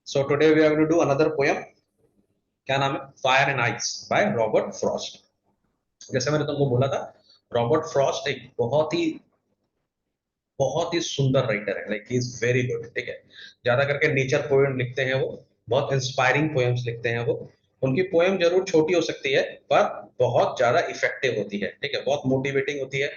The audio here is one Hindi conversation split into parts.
So today we are going to do another poem. क्या नाम है? Fire and ice by Robert Frost. जैसे मैंने तुमको बोला था, रॉबर्ट फ्रॉस्ट एक बहुत ही सुंदर राइटर है. Like he is very good. ठीक है. ज्यादा करके नेचर पोएम लिखते हैं वो. बहुत इंस्पायरिंग पोएम्स लिखते हैं वो. उनकी पोएम जरूर छोटी हो सकती है, पर बहुत ज्यादा इफेक्टिव होती है. ठीक है. बहुत मोटिवेटिंग होती है.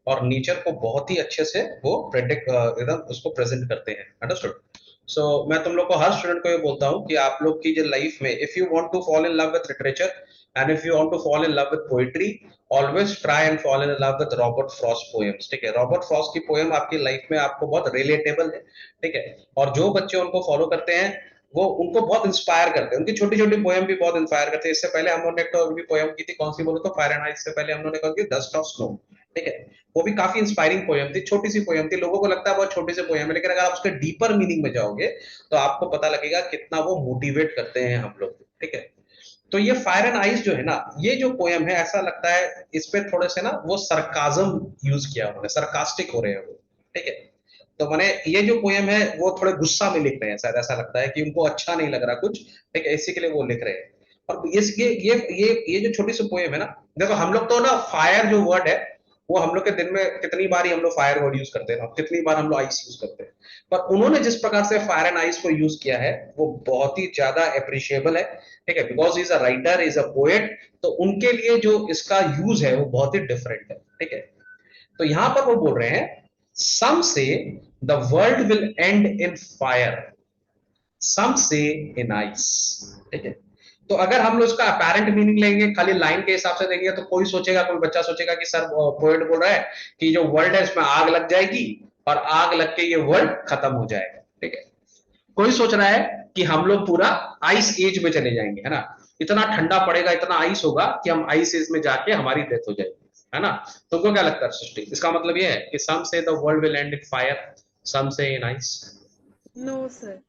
और नेचर को बहुत ही अच्छे से वो प्रेडिक्ट एकदम उसको प्रेजेंट करते हैं. अंडरस्टूड. सो मैं तुम लोग को, हर स्टूडेंट को ये बोलता हूँ कि आप लोग की जो लाइफ में, if you want to fall in love with literature and if you want to fall in love with poetry, always try and fall in love with Robert Frost poems. ठीक है. रॉबर्ट फ्रॉस्ट की पोएम आपकी लाइफ में आपको बहुत रिलेटेबल है. ठीक है. और जो बच्चे उनको फॉलो करते हैं वो उनको बहुत इंस्पायर करते हैं. उनकी छोटी छोटी पोएम भी बहुत इंस्पायर करते हैं. इससे पहले हम लोगों ने एक भी पोएम की थी, कौन सी बोलो तो, फायर एंड आइस. से पहले हम लोगों ने कहा कि डस्ट ऑफ स्नो. ठीक है. वो भी काफी इंस्पायरिंग पोएम थी. छोटी सी पोएम थी. लोगों को लगता है बहुत छोटी सी पोएम है, लेकिन अगर आप उसके डीपर मीनिंग में जाओगे तो आपको पता लगेगा कितना वो मोटिवेट करते हैं हम लोग. ठीक है. तो ये फायर एंड आइस जो है ना, ये जो पोयम है, ऐसा लगता है इस पे थोड़े से ना वो सरकाजम यूज किया उन्होंने. सरकास्टिक हो रहे हैं वो. ठीक है. तो मैंने ये जो पोयम है वो थोड़े गुस्सा में लिख रहे हैं, शायद ऐसा लगता है कि उनको अच्छा नहीं लग रहा कुछ. ठीक है. इसी के लिए वो लिख रहे हैं. और ये जो छोटी सी पोयम है ना, देखो हम लोग तो ना फायर जो वर्ड है वो हम लोग के दिन में कितनी बार ही हम लोग फायर वर्ड यूज करते हैं, कितनी बार हम लोग आइस यूज करते हैं. पर उन्होंने जिस प्रकार से फायर एंड आइस को यूज किया है वो बहुत ही ज्यादा अप्रिशिएबल है. ठीक है. Because is a writer, is a poet. तो उनके लिए जो इसका यूज है वो बहुत ही डिफरेंट है. ठीक है. तो यहां पर वो बोल रहे हैं, some say the world will end in fire, some say in ice. ठीक है. तो अगर हम लोग इसका अपेरेंट मीनिंग लेंगे, खाली लाइन के हिसाब से देंगे, तो कोई सोचेगा, कोई बच्चा सोचेगा कि सर पोएट बोल रहा है कि जो वर्ल्ड है इसमें आग लग जाएगी और आग लग के ये वर्ल्ड खत्म हो जाएगा. ठीक है. कोई सोच रहा है कि हम लोग पूरा आइस एज में चले जाएंगे, है ना. इतना ठंडा पड़ेगा, इतना आइस होगा कि हम आइस एज में जाके हमारी डेथ हो जाएगी, है ना. तुमको क्या लगता है सृष्टि? इसका मतलब ये है कि some say the world will end in fire, some say in ice. No sir.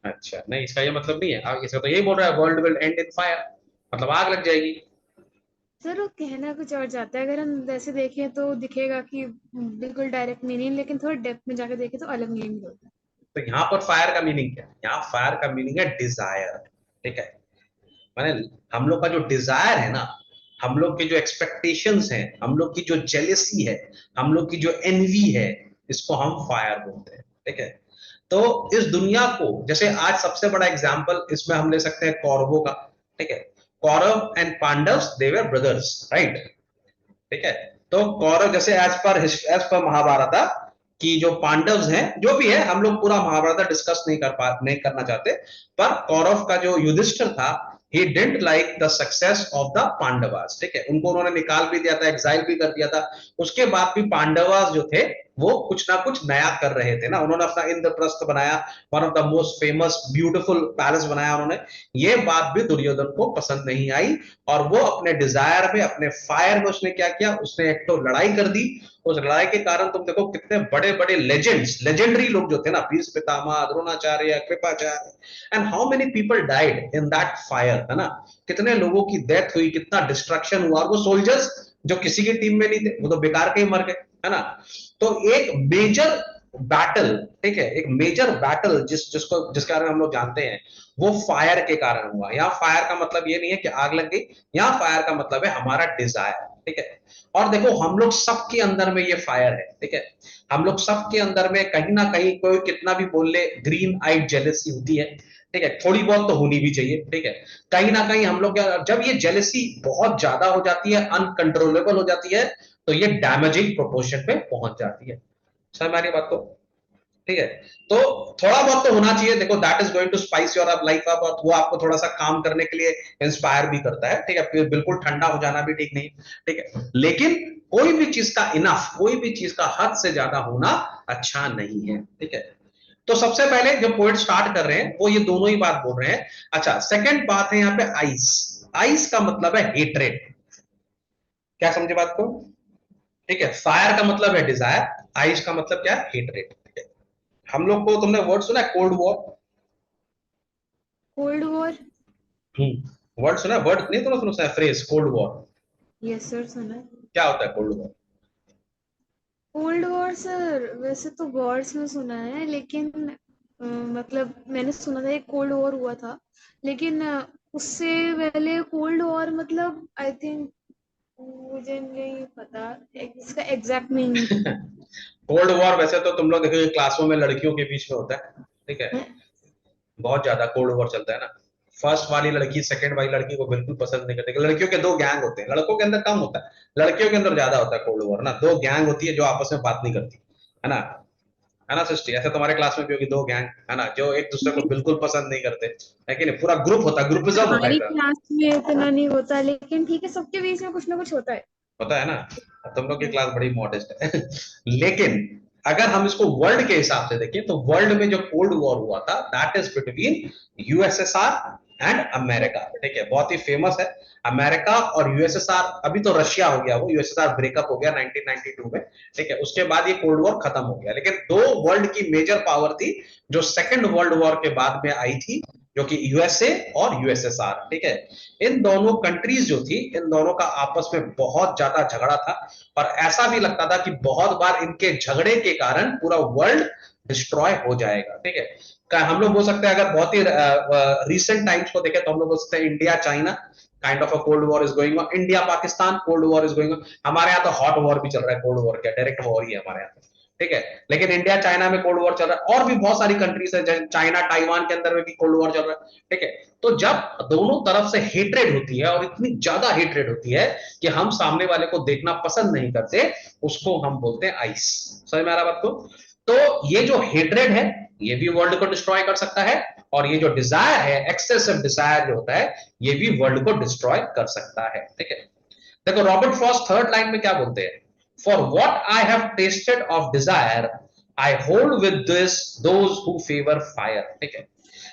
अच्छा, नहीं, इसका ये मतलब नहीं है. इसका तो यही बोल रहा है, world will end in fire, मतलब आग लग जाएगी. सर वो कहना कुछ और जाता है, अगर हम वैसे देखें तो दिखेगा कि बिल्कुल डायरेक्ट मीनिंग, लेकिन थोड़ा डेप्थ में जाकर देखें तो अलग मीनिंग होता है। तो यहाँ पर फायर का मीनिंग क्या है? यहाँ फायर का मीनिंग है डिजायर. ठीक है. माने हम लोग का जो डिजायर है ना, हम लोग के जो एक्सपेक्टेशंस हैं, हम लोग की जो जेलेसी है, हम लोग की जो एनवी है, इसको हम फायर बोलते हैं. ठीक है. तो इस दुनिया को, जैसे आज सबसे बड़ा एग्जाम्पल इसमें हम ले सकते हैं कौरवों का. ठीक है. Kaurava and Pandava, they were brothers, right. ठीक है. तो कौरव, जैसे एज पर महाभारत कि जो पांडव्स हैं, जो भी है, हम लोग पूरा महाभारत डिस्कस नहीं करना चाहते. पर कौरव का जो युधिष्ठिर था, he didn't like the success of the Pandavas. ठीक है. उनको उन्होंने निकाल भी दिया था, एग्जाइल भी कर दिया था. उसके बाद भी पांडवास जो थे वो कुछ ना कुछ नया कर रहे थे ना. उन्होंने अपना इंद्रप्रस्थ बनाया, one of the most famous beautiful palace बनाया उन्होंने. ये बात भी दुर्योधन को पसंद नहीं आई. और वो अपने डिजायर में, अपने फायर में उसने क्या किया, उसने एक तो लड़ाई कर दी. उस लड़ाई के कारण तुम देखो कितने बड़े बड़े लेजेंड्स, लेजेंडरी लोग जो थे ना, Bhishma Pitamah, Dronacharya, Kripacharya, and how many people died in that fire, है ना. कितने लोगों की डेथ हुई, कितना डिस्ट्रक्शन हुआ. और वो सोल्जर्स जो किसी की टीम में नहीं थे, वो तो बेकार के ही मर गए, है ना. तो एक मेजर बैटल, ठीक है, एक मेजर बैटल जिसके बारे में हम लोग जानते हैं, वो फायर के कारण हुआ. यहाँ फायर का मतलब ये नहीं है कि आग लग गई. यहाँ फायर का मतलब है हमारा डिजायर. ठीक है. और देखो हम लोग सबके अंदर में ये फायर है. ठीक है. हम लोग सबके अंदर में कहीं ना कहीं, कोई कितना भी बोल ले, ग्रीन आइड जेलेसी होती है. ठीक है. थोड़ी बहुत तो होनी भी चाहिए. ठीक है. कहीं ना कहीं हम लोग, जब ये जेलेसी बहुत ज्यादा हो जाती है, अनकंट्रोलेबल हो जाती है, तो ये डैमेजिंग प्रोपोर्शन पे पहुंच जाती है. समझ में आ रही बात को? ठीक है. तो थोड़ा बहुत तो होना चाहिए. देखो that is going to spice your life up, और वो आपको थोड़ा सा काम करने के लिए इंस्पायर भी करता है. ठीक है. फिर बिल्कुल ठंडा हो जाना भी ठीक नहीं. ठीक है. लेकिन कोई भी चीज का इनफ, कोई भी चीज का हद से ज्यादा होना अच्छा नहीं है. ठीक है. तो सबसे पहले जब पोएट स्टार्ट कर रहे हैं वो ये दोनों ही बात बोल रहे हैं. अच्छा, सेकंड बात है यहाँ पे आइस. आइस का मतलब है हेट्रेड. क्या समझे बात को? ठीक है. फायर का मतलब है डिजायर, आइस का मतलब क्या है? हेट्रेड. हम लोग को, तुमने वर्ड सुना है cold war? Cold war? Word सुना है? वर्ड नहीं, तुमने सुना है phrase cold war? Yes sir, सुना है। क्या होता है cold war? Cold war sir, वैसे तो वॉर्स में सुना है, लेकिन मतलब मैंने सुना था एक कोल्ड वॉर हुआ था, लेकिन उससे पहले कोल्ड वॉर मतलब आई थिंक, मुझे नहीं पता इसका एग्जैक्ट मीनिंग। कोल्ड वॉर वैसे तो तुम लोग देखोगे क्लासों में लड़कियों के बीच में होता है, ठीक है, बहुत ज्यादा कोल्ड वॉर चलता है ना। फर्स्ट वाली लड़की सेकंड वाली लड़की को बिल्कुल पसंद नहीं करती। लड़कियों के दो गैंग होते हैं, लड़कों के अंदर कम होता है, लड़कियों के अंदर ज्यादा होता है कोल्ड वॉर ना। दो गैंग होती है जो आपस में बात नहीं करती, है ना। है ना सृष्टि, ऐसा तुम्हारे क्लास में भी होगी दो गैंग, है ना, जो एक दूसरे को बिल्कुल पसंद नहीं करते, है कि नहीं। पूरा ग्रुप होता है, ग्रुपिज्म होता है हमारी एक तरह। क्लास में इतना नहीं होता, लेकिन ठीक है, सबके बीच में कुछ ना कुछ होता है। होता है ना। तुम लोग की क्लास बड़ी मॉडेस्ट है। लेकिन अगर हम इसको वर्ल्ड के हिसाब से देखें तो वर्ल्ड में जो कोल्ड वॉर हुआ था that is between USSR and America, ठीक है, बहुत ही फेमस है। अमेरिका और यूएसएसआर, अभी तो रशिया हो गया, वो यूएसएसआर ब्रेकअप हो गया 1992 में, ठीक है, उसके बाद ये कोल्ड वॉर खत्म हो गया। लेकिन दो वर्ल्ड की मेजर पावर थी जो सेकेंड वर्ल्ड वॉर के बाद में आई थी, जो कि यूएसए और यूएसएसआर, ठीक है। इन दोनों कंट्रीज जो थी, इन दोनों का आपस में बहुत ज्यादा झगड़ा था, और ऐसा भी लगता था कि बहुत बार इनके झगड़े के कारण पूरा वर्ल्ड डिस्ट्रॉय हो जाएगा, ठीक है। हम लोग बोल सकते हैं, अगर बहुत ही रिसेंट टाइम्स को देखें तो हम लोग बोल सकते हैं India China kind of a cold war is going on, India Pakistan cold war is going on. हमारे यहाँ तो हॉट वॉर भी चल रहा है, कोल्ड वॉर क्या, डायरेक्ट वॉर ही है हमारे यहाँ, ठीक है। लेकिन इंडिया चाइना में कोल्ड वॉर चल रहा है, और भी बहुत सारी कंट्रीज है, जैसे चाइना ताइवान के अंदर में भी कोल्ड वॉर चल रहा है, ठीक है। तो जब दोनों तरफ से हेट्रेड होती है, और इतनी ज्यादा हेट्रेड होती है कि हम सामने वाले को देखना पसंद नहीं करते, उसको हम बोलते हैं आइस। समझ में आ रहा बात को। तो ये जो हेट्रेड है, ये भी वर्ल्ड को डिस्ट्रॉय कर सकता है, और ये जो डिजायर है, एक्सेसिव डिजायर जो होता है, ये भी वर्ल्ड को डिस्ट्रॉय कर सकता है, ठीक है। देखो रॉबर्ट फ्रॉस्ट थर्ड लाइन में क्या बोलते हैं, for what I have tested of desire I hold with this those who favour fire, ठीक है।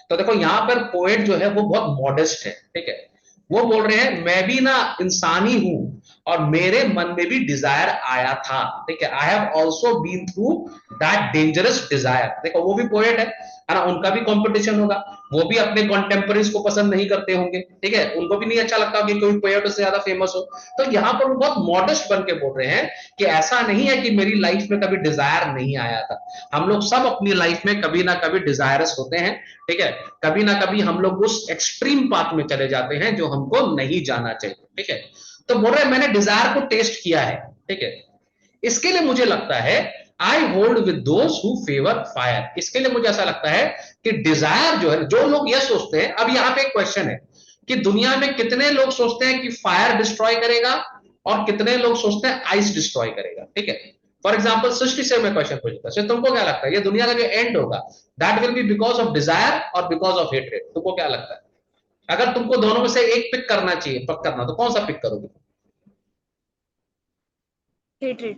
तो देखो यहां पर पोएट जो है वो बहुत मॉडेस्ट है, ठीक है। वो बोल रहे हैं मैं भी ना इंसानी हूं, और मेरे मन में भी डिजायर आया था, ठीक है। I have also been through that dangerous desire. देखो वो भी पोएट है ना, उनका भी कंपटीशन होगा, वो भी अपने कॉन्टेम्पररीज को पसंद नहीं करते होंगे, ठीक है, उनको भी नहीं अच्छा लगता कि कोई पोएट उससे ज्यादा फेमस हो। तो यहाँ पर वो बहुत मॉडेस्ट बन के बोल रहे हैं कि ऐसा नहीं है कि मेरी लाइफ में कभी डिजायर नहीं आया था। हम लोग सब अपनी लाइफ में कभी ना कभी डिजायरस होते हैं, ठीक है। कभी ना कभी हम लोग उस एक्सट्रीम पाथ में चले जाते हैं जो हमको नहीं जाना चाहिए, ठीक है। तो बोल रहे हैं मैंने डिजायर को टेस्ट किया है, ठीक है। इसके लिए मुझे लगता है I hold with those who favour fire. इसके लिए मुझे ऐसा लगता है कि डिजायर जो है, जो लोग ये सोचते हैं, अब यहां पे एक क्वेश्चन है कि दुनिया में कितने लोग सोचते हैं कि फायर डिस्ट्रॉय करेगा, और कितने लोग सोचते हैं आइस डिस्ट्रॉय करेगा, ठीक है। फॉर एग्जाम्पल सृष्टि से मैं क्वेश्चन पूछता हूं, तुमको क्या लगता है ये दुनिया का जो एंड होगा that will be because of desire और बिकॉज ऑफ हेट्रेड? तुमको क्या लगता है, अगर तुमको दोनों में से एक पिक करना चाहिए, पक करना, तो कौन सा पिक करोगे? हेट्रेड,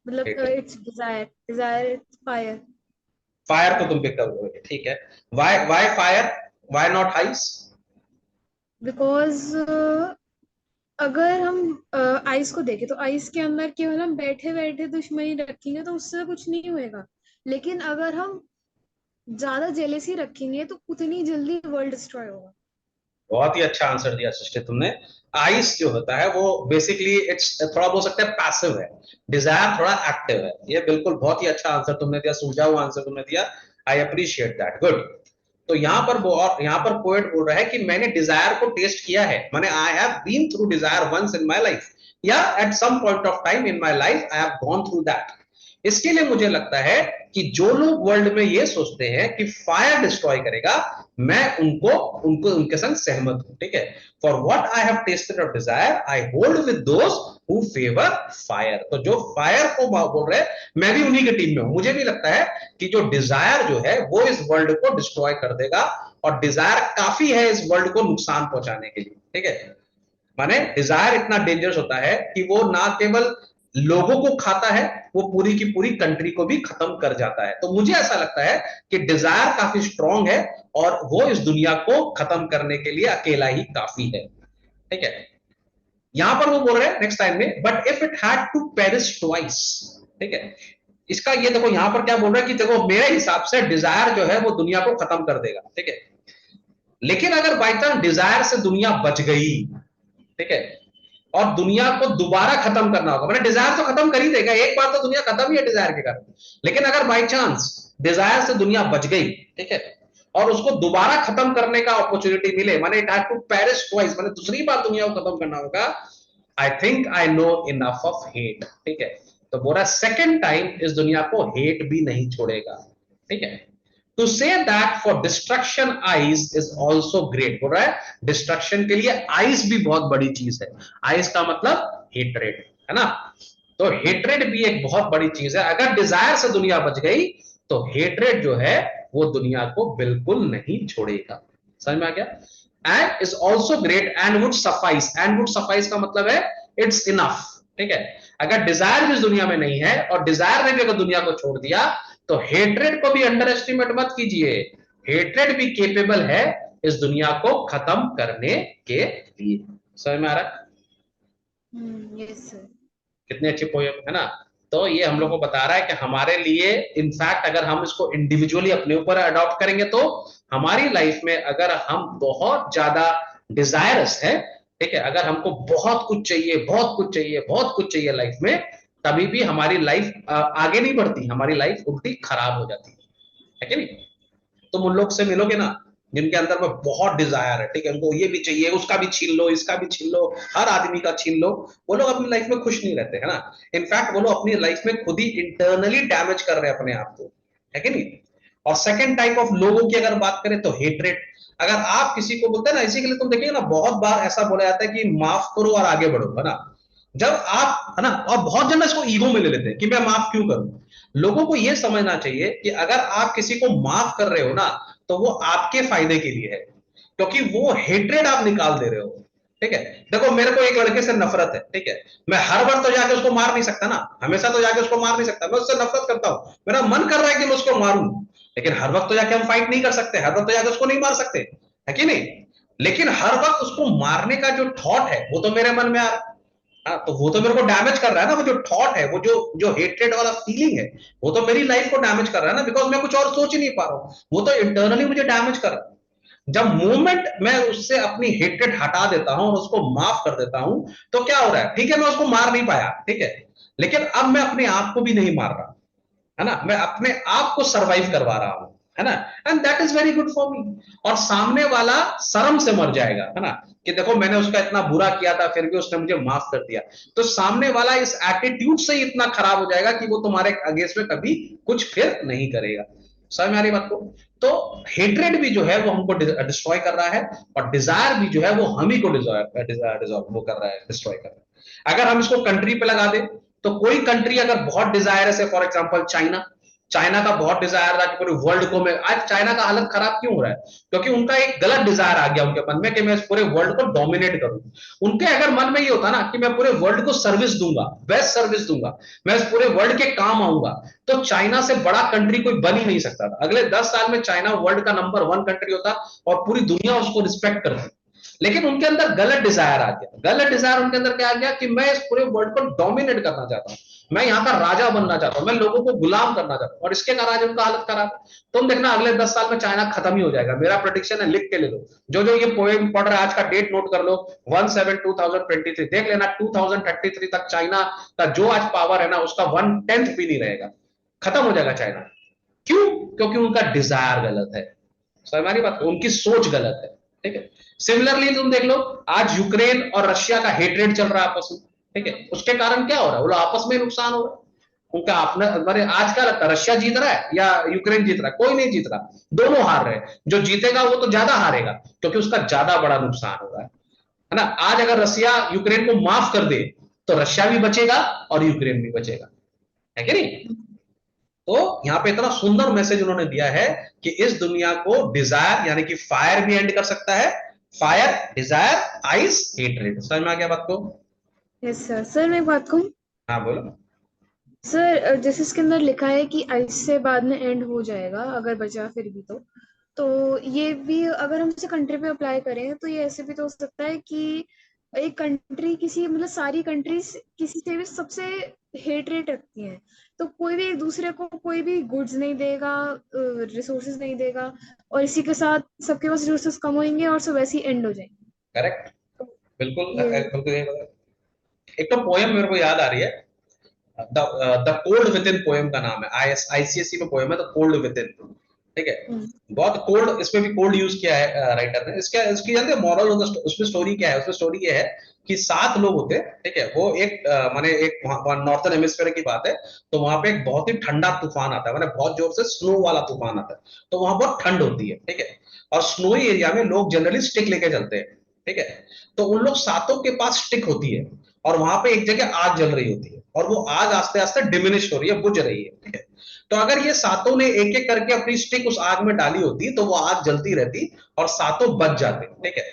मतलब hatred. It's desire, desire it's fire. Fire को तुम पिक करोगे, ठीक है। Why fire, why not ice? Because अगर हम आइस को देखें तो आइस के अंदर केवल हम बैठे बैठे दुश्मनी रखेंगे तो उससे कुछ नहीं होएगा, लेकिन अगर हम ज्यादा जेलेसी रखेंगे तो उतनी जल्दी वर्ल्ड डिस्ट्रॉय होगा। बहुत ही अच्छा आंसर दिया सिस्टर तुमने। आइस जो होता है वो बेसिकली इट्स थोड़ा बोल सकते हैं पैसिव है, डिजायर थोड़ा एक्टिव है। ये बिल्कुल बहुत ही अच्छा आंसर तुमने दिया, सुलझा हुआ आंसर तुमने दिया। I appreciate that, good. तो यहाँ पर वो, और यहाँ पर पोएट बोल रहा है कि मैंने डिजायर को टेस्ट किया है, मैंने I have been through desire once in my life, या at some point of time in my life I have gone through that. इसके लिए मुझे लगता है कि जो लोग वर्ल्ड में ये सोचते हैं कि फायर डिस्ट्रॉय करेगा, मैं उनको उनको उनके संग सहमत हूं, ठीक है। For what I have tested of desire I hold with those who favour fire. तो जो फायर को बोल रहे हैं, मैं भी उन्हीं की टीम में हूं। मुझे भी लगता है कि जो डिजायर जो है वो इस वर्ल्ड को डिस्ट्रॉय कर देगा, और डिजायर काफी है इस वर्ल्ड को नुकसान पहुंचाने के लिए, ठीक है। माने डिजायर इतना डेंजरस होता है कि वो ना केवल लोगों को खाता है, वो पूरी की पूरी कंट्री को भी खत्म कर जाता है। तो मुझे ऐसा लगता है कि डिजायर काफी स्ट्रांग है, और वो इस दुनिया को खत्म करने के लिए अकेला ही काफी है, ठीक है। यहां पर वो बोल रहे हैं नेक्स्ट टाइम में, but if it had to perish twice, ठीक है। इसका ये देखो यहां पर क्या बोल रहा है कि देखो मेरे हिसाब से डिजायर जो है वो दुनिया को खत्म कर देगा, ठीक है। लेकिन अगर बाई चांस डिजायर से दुनिया बच गई, ठीक है, और दुनिया को दोबारा खत्म करना होगा, मतलब डिजायर तो खत्म कर ही देगा, एक बार तो दुनिया खत्म ही है डिजायर के कारण। लेकिन अगर बाई चांस डिजायर से दुनिया बच गई, ठीक है, और उसको दोबारा खत्म करने का अपॉर्चुनिटी मिले, माने it had to perish twice, माने दूसरी बार दुनिया को खत्म करना होगा, I think I know enough of hate, ठीक है। तो बोला सेकेंड टाइम इस दुनिया को हेट भी नहीं छोड़ेगा, ठीक है। To say that for destruction ice is also great, बोल रहा है डिस्ट्रक्शन के लिए आइज भी बहुत बड़ी चीज है। आइज का मतलब हेट्रेड, है ना। तो हेट्रेड भी एक बहुत बड़ी चीज है। अगर डिजायर से दुनिया बच गई तो हेट्रेड जो है वो दुनिया को बिल्कुल नहीं छोड़ेगा। समझ में आ गया। And is also great and would suffice, and would suffice का मतलब है इट्स इनफ, ठीक है। अगर डिजायर भी इस दुनिया में नहीं है और डिजायर ने भी अगर दुनिया को छोड़ दिया तो हेट्रेड को भी अंडर एस्टिमेट मत कीजिए। हेट्रेड भी केपेबल है इस दुनिया को खत्म करने के लिए। समझ में आ रहा है। Yes sir. कितनी अच्छी पोयम है ना। तो ये हम लोग को बता रहा है कि हमारे लिए इनफैक्ट अगर हम इसको इंडिविजुअली अपने ऊपर अडॉप्ट करेंगे तो हमारी लाइफ में अगर हम बहुत ज्यादा डिजायरस है, ठीक है, अगर हमको बहुत कुछ चाहिए, बहुत कुछ चाहिए, बहुत कुछ चाहिए लाइफ में, तभी भी हमारी लाइफ आगे नहीं बढ़ती, हमारी लाइफ उल्टी खराब हो जाती है कि नहीं। तुम उन लोग से मिलोगे ना जिनके अंदर में बहुत डिजायर है, ठीक है, उनको ये भी चाहिए, उसका भी छीन लो, इसका भी छीन लो, हर आदमी का छीन लो, वो लोग अपनी लाइफ में खुश नहीं रहते, है ना। इनफैक्ट वो लोग अपनी लाइफ में खुद ही इंटरनली डैमेज कर रहे हैं अपने आप को, है कि नहीं। और सेकेंड टाइप ऑफ लोगों की अगर बात करें तो हेट्रेट। अगर आप किसी को बोलते हैं ना, इसी के लिए तुम देखिए ना बहुत बार ऐसा बोला जाता है कि माफ करो और आगे बढ़ो, है ना। जब आप, है ना, और बहुत जन इसको ईगो में ले लेते हैं कि मैं माफ क्यों करूं। लोगों को यह समझना चाहिए कि अगर आप किसी को माफ कर रहे हो ना तो वो आपके फायदे के लिए है, क्योंकि वो हेट्रेड आप निकाल दे रहे हो, ठीक है। देखो मेरे को एक लड़के से नफरत है, ठीक है, मैं हर बार तो जाके उसको मार नहीं सकता ना, हमेशा तो जाके उसको मार नहीं सकता, मैं उससे नफरत करता हूं, मेरा मन कर रहा है कि मैं उसको मारूं, लेकिन हर वक्त तो जाके हम फाइट नहीं कर सकते, हर वक्त तो जाके उसको नहीं मार सकते, है कि नहीं। लेकिन हर वक्त उसको मारने का जो थॉट है वो तो मेरे मन में आ रहा है। हाँ, तो वो तो मेरे को डैमेज कर रहा है ना, वो जो थॉट है, वो जो जो हेट्रेड वाला फीलिंग है, वो तो मेरी लाइफ को डैमेज कर रहा है ना, बिकॉज मैं कुछ और सोच ही नहीं पा रहा हूं, वो तो इंटरनली मुझे डैमेज कर रहा है। जब मोमेंट मैं उससे अपनी हेट्रेड हटा देता हूं और उसको माफ कर देता हूं तो क्या हो रहा है, ठीक है, मैं उसको मार नहीं पाया, ठीक है, लेकिन अब मैं अपने आप को भी नहीं मार रहा, है ना, मैं अपने आप को सरवाइव करवा रहा हूं, है ना। And that is very good for me. और सामने वाला शर्म से मर जाएगा, है ना, कि देखो मैंने उसका इतना बुरा किया था फिर भी उसने मुझे माफ कर दिया। तो सामने वाला इस एटीट्यूड से ही इतना खराब हो जाएगा कि वो तुम्हारे अगेंस्ट में कभी कुछ फिर नहीं करेगा। समझ में आ रही बात को। तो हेट्रेड भी जो है वो हमको डिस्ट्रॉय कर रहा है, और डिजायर भी जो है वो हम ही को वो कर रहा है, डिस्ट्रॉय कर रहा है। अगर हम इसको कंट्री पे लगा दे तो कोई कंट्री अगर बहुत डिजायरस है, फॉर एग्जांपल चाइना, चाइना का बहुत डिजायर था कि पूरे वर्ल्ड को मैं, आज चाइना का हालत खराब क्यों हो रहा है, क्योंकि उनका एक गलत डिजायर आ गया उनके मन में कि मैं इस पूरे वर्ल्ड को डोमिनेट करूं। उनके अगर मन में ये होता ना कि मैं पूरे वर्ल्ड को सर्विस दूंगा, बेस्ट सर्विस दूंगा, मैं इस पूरे वर्ल्ड के काम आऊंगा, तो चाइना से बड़ा कंट्री कोई बन ही नहीं सकता था। अगले 10 साल में चाइना वर्ल्ड का नंबर 1 कंट्री होता और पूरी दुनिया उसको रिस्पेक्ट करती। लेकिन उनके अंदर गलत डिजायर आ गया, गलत डिजायर उनके अंदर क्या आ गया कि मैं इस पूरे वर्ल्ड को डोमिनेट करना चाहता हूं, मैं यहाँ का राजा बनना चाहता हूं, मैं लोगों को गुलाम करना चाहता हूं, और इसके कारण आज उनका हालत खराब है। तुम देखना अगले 10 साल में चाइना खत्म ही हो जाएगा, मेरा प्रोडिक्शन है, लिख के ले लो। जो जो ये पोएम पढ़ रहा है आज का डेट नोट कर लो, 1/7/2023, देख लेना 2033 तक चाइना का जो आज पावर है ना उसका 1/10 भी नहीं रहेगा, खत्म हो जाएगा चाइना। क्यों? क्योंकि उनका डिजायर गलत है। समझ में आ रही बात, उनकी सोच गलत है, ठीक है। सिमिलरली तुम देख लो आज यूक्रेन और रशिया का हेट्रेड चल रहा है आपस में, ठीक है, उसके कारण क्या हो रहा है, वो लोग आपस में नुकसान हो रहा है उनका अपना। अरे आज क्या लगता है, रशिया जीत रहा है या यूक्रेन जीत रहा है? कोई नहीं जीत रहा, दोनों हार रहे हैं। जो जीतेगा वो तो ज्यादा हारेगा क्योंकि उसका ज्यादा बड़ा नुकसान हो रहा है ना। आज अगर रशिया यूक्रेन को माफ कर दे तो रशिया भी बचेगा और यूक्रेन भी बचेगा, है कि नहीं। तो यहां पे इतना सुंदर मैसेज उन्होंने दिया है कि इस दुनिया को डिजायर यानी कि फायर भी एंड कर सकता है, फायर, डिजायर, आइस, हेट्रेड। समझ में आ गया बात को। Yes sir. सर मैं एक बात कहूँ। हाँ बोलो। सर जैसे इसके अंदर लिखा है कि आइस से बाद में एंड हो जाएगा अगर बचा फिर भी तो ये भी अगर हम इसे कंट्री पे अप्लाई करें तो ये ऐसे भी तो हो सकता है कि एक कंट्री किसी मतलब सारी कंट्रीज किसी से भी सबसे हेट रेट रखती हैं, तो कोई भी एक दूसरे को कोई भी गुड्स नहीं देगा, रिसोर्सेज नहीं देगा, और इसी के साथ सबके पास रिसोर्सेज कम होंगे और सब वैसे ही एंड हो जाएंगे। करेक्ट। तो बिल्कुल ये बिल्कुल। एक तो पोयम मेरे को याद आ रही है, the cold with in poem का नाम है, आईसीएसई में पोएम है द कोल्ड विद इन, ठीक है। बहुत कोल्ड, इसमें भी कोल्ड यूज किया है राइटर ने। इसका इसकी जानते हैं मॉरल, उसमें स्टोरी क्या है? उसमें स्टोरी ये है कि 7 लोग होते हैं, ठीक है। वो एक माने एक नॉर्थन हेमिस्फीयर की बात है, तो वहां पे एक बहुत ही ठंडा तूफान आता है, माने बहुत जोर से स्नो वाला तूफान आता है, तो वहां बहुत ठंड होती है, ठीक है। और स्नोई एरिया में लोग जनरली स्टिक लेके चलते हैं, ठीक है। तो उन लोग सातों के पास स्टिक होती है, और वहां पे एक जगह आग जल रही होती है, और वो आग आस्ते आस्ते डिमिनिश हो रही है, बुझ रही है, ठीक है। तो अगर ये सातों ने एक एक करके अपनी स्टिक उस आग में डाली होती तो वो आग जलती रहती और सातों बच जाते, ठीक है।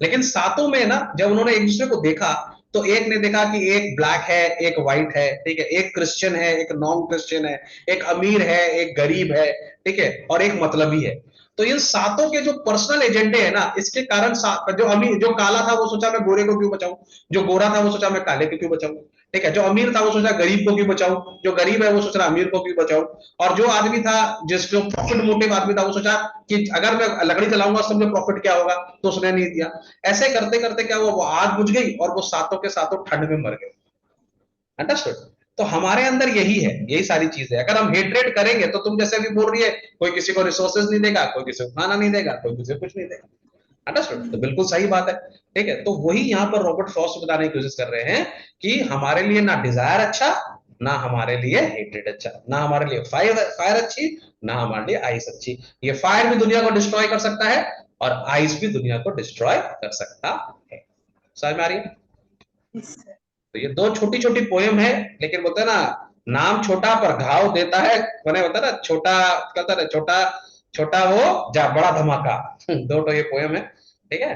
लेकिन सातों में ना, जब उन्होंने एक दूसरे को देखा, तो एक ने देखा कि एक ब्लैक है, एक व्हाइट है, ठीक है, एक क्रिश्चियन है, एक नॉन क्रिश्चियन है, एक अमीर है, एक गरीब है, ठीक है, और एक मतलबी है। तो इन सातों के जो पर्सनल एजेंडे हैं ना, इसके कारण जो अमीर, जो काला था वो सोचा मैं गोरे को क्यों बचाऊं, जो गोरा था वो सोचा मैं काले को क्यों बचाऊं, ठीक है। जो अमीर था वो सोचा गरीब को क्यों बचाऊं, जो गरीब है वो सोच रहा अमीर को क्यों बचाऊं, और जो आदमी था, जो प्रॉफिट मोटिव आदमी था, वो सोचा कि अगर मैं लकड़ी चलाऊंगा तो मुझे प्रॉफिट क्या होगा, तो उसने नहीं दिया। ऐसे करते करते क्या हुआ, वो आग बुझ गई और वो सातों के सातों ठंड में मर गए। अंडरस्टूड? तो हमारे अंदर यही है, यही सारी चीजें। अगर हम हेट्रेट करेंगे तो तुम जैसे अभी बोल रही है, कोई किसी को रिसोर्सेज नहीं देगा, कोई किसी को खाना नहीं देगा, कोई किसी को कुछ नहीं देगा। अंडरस्टूड? तो बिल्कुल सही बात है, ठीक है। तो वही यहाँ पर रॉबर्ट फ्रॉस्ट बताने की कोशिश कर रहे हैं कि हमारे लिए ना डिजायर अच्छा, ना हमारे लिए हेट्रेड अच्छा, ना हमारे लिए फायर फायर अच्छी, ना हमारे लिए आइस अच्छी। ये फायर भी दुनिया को डिस्ट्रॉय कर सकता है और आइस भी दुनिया को डिस्ट्रॉय कर सकता है। समझ में आ रही है? तो ये दो छोटी छोटी पोयम है, लेकिन बोलते हैं ना, नाम छोटा पर घाव देता है, मैंने होता है ना, छोटा कहता है छोटा, छोटा वो जा बड़ा धमाका। दो तो ये पोयम है, ठीक है।